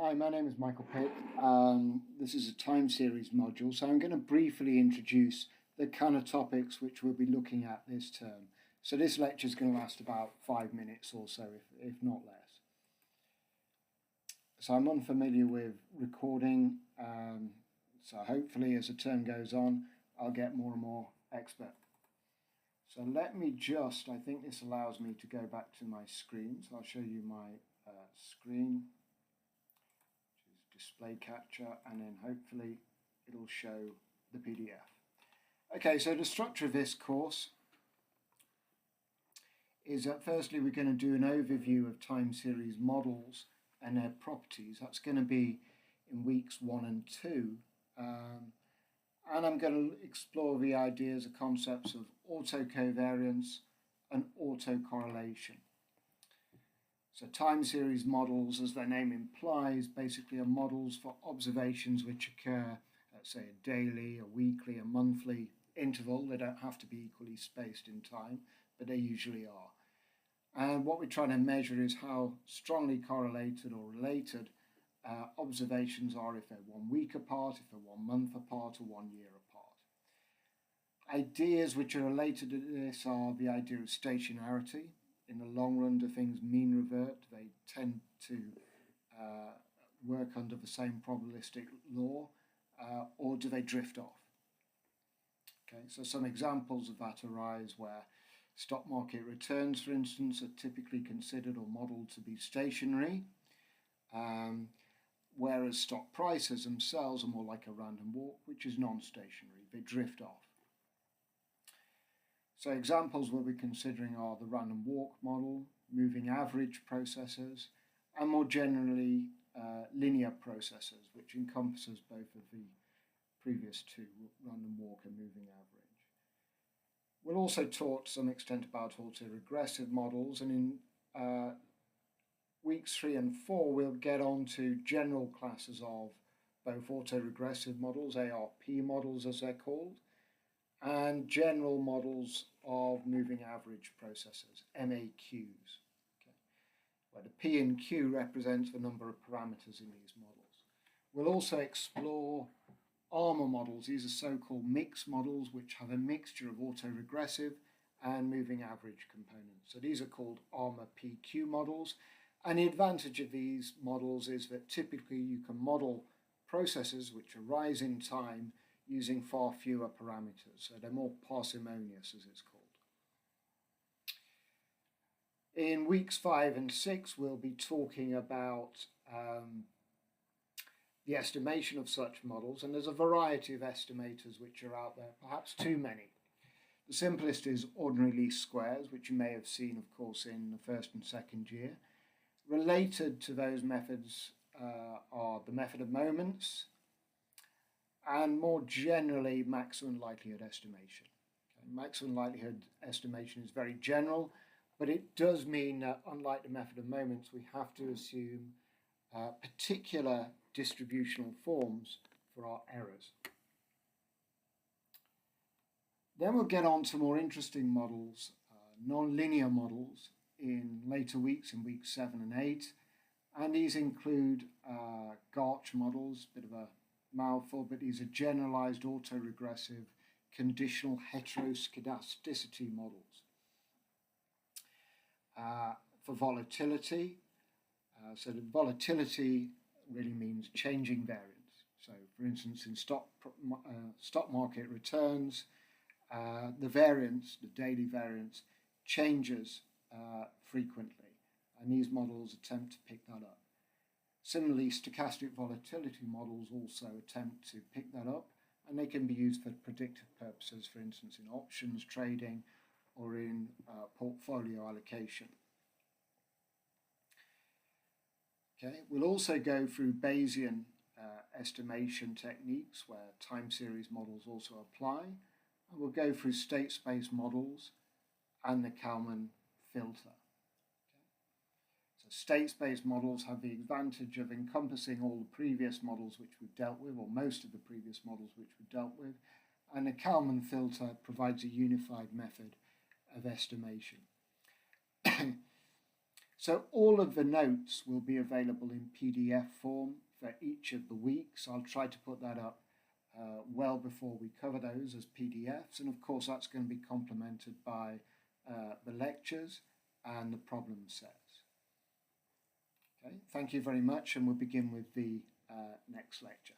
Hi, my name is Michael Pitt. This is a time series module, so I'm going to briefly introduce the kind of topics which we'll be looking at this term. So this lecture is going to last about 5 minutes or so, if not less. So I'm unfamiliar with recording, so hopefully as the term goes on, I'll get more and more expert. So let me I think this allows me to go back to my screen. So I'll show you my screen, which is display capture, and then hopefully it'll show the PDF. Okay, so the structure of this course is that firstly we're going to do an overview of time series models and their properties. That's going to be in weeks 1 and 2. And I'm going to explore the ideas or concepts of autocovariance and autocorrelation. So time series models, as their name implies, basically are models for observations which occur at, say, a daily, a weekly, a monthly interval. They don't have to be equally spaced in time, but they usually are. And what we're trying to measure is how strongly correlated or related observations are if they're 1 week apart, if they're 1 month apart, or 1 year apart. Ideas which are related to this are the idea of stationarity. In the long run, do things mean revert? Do they tend to work under the same probabilistic law, or do they drift off? Okay, so some examples of that arise where stock market returns, for instance, are typically considered or modelled to be stationary, whereas stock prices themselves are more like a random walk, which is non-stationary. They drift off. So examples we'll be considering are the random walk model, moving average processes, and more generally linear processes, which encompasses both of the previous two, random walk and moving average. We'll also talk to some extent about autoregressive models, and in weeks 3 and 4 we'll get on to general classes of both autoregressive models, ARP models as they're called, and general models of moving average processes, MAQs, okay, where the P and Q represents the number of parameters in these models. We'll also explore ARMA models. These are so-called mixed models which have a mixture of autoregressive and moving average components. So these are called ARMA PQ models. And the advantage of these models is that typically you can model processes which arise in time using far fewer parameters. So they're more parsimonious, as it's called. In weeks 5 and 6, we'll be talking about the estimation of such models, and there's a variety of estimators which are out there, perhaps too many. The simplest is ordinary least squares, which you may have seen, of course, in the first and second year. Related to those methods are the method of moments and more generally maximum likelihood estimation. Okay, maximum likelihood estimation is very general, but it does mean that unlike the method of moments, we have to assume particular distributional forms for our errors. Then we'll get on to more interesting models, non-linear models, in later weeks, in weeks 7 and 8, and these include GARCH models, bit of a mouthful, but these are generalized autoregressive conditional heteroscedasticity models. For volatility, so the volatility really means changing variance. So for instance, in stock market returns, the variance, the daily variance, changes frequently, and these models attempt to pick that up. Similarly, stochastic volatility models also attempt to pick that up, and they can be used for predictive purposes, for instance in options trading or in portfolio allocation. Okay, we'll also go through Bayesian estimation techniques where time series models also apply, and we'll go through state space models and the Kalman filter. Okay. So state space models have the advantage of encompassing all the previous models which we've dealt with, or most of the previous models which we've dealt with, and the Kalman filter provides a unified method of estimation. So all of the notes will be available in PDF form for each of the weeks. I'll try to put that up well before we cover those as PDFs, and of course that's going to be complemented by the lectures and the problem sets. Okay, thank you very much, and we'll begin with the next lecture.